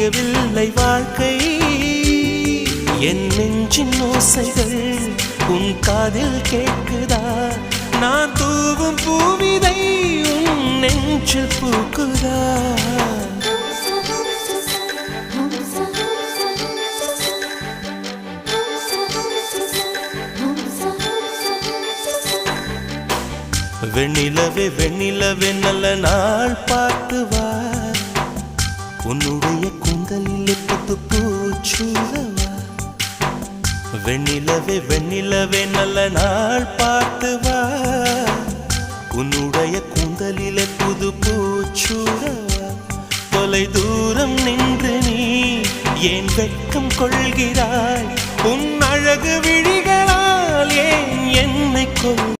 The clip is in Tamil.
புரியவில்லை வாழ்க்கை என் நெஞ்சின் ஓசைகள் உன் காதில் கேட்குதா நான் தூவும் பூவிதை உன் நெஞ்சில் பூக்குதா வெண்ணிலவே வெண்ணிலவே நல்ல நாள் பார்த்து வா உன்னுடைய கூந்தலில் புத்து பூச்சூடவா வெண்ணிலவே வெண்ணிலவே நல்ல நாள் பார்த்து வா உன்னுடைய கூந்தலில் புது பூச்சூடவா தொலை தூரம் நின்று நீ ஏன் வெட்கம் கொள்கிறாய் உன் அழகு விழிகளால் ஏன் என்னை கொள்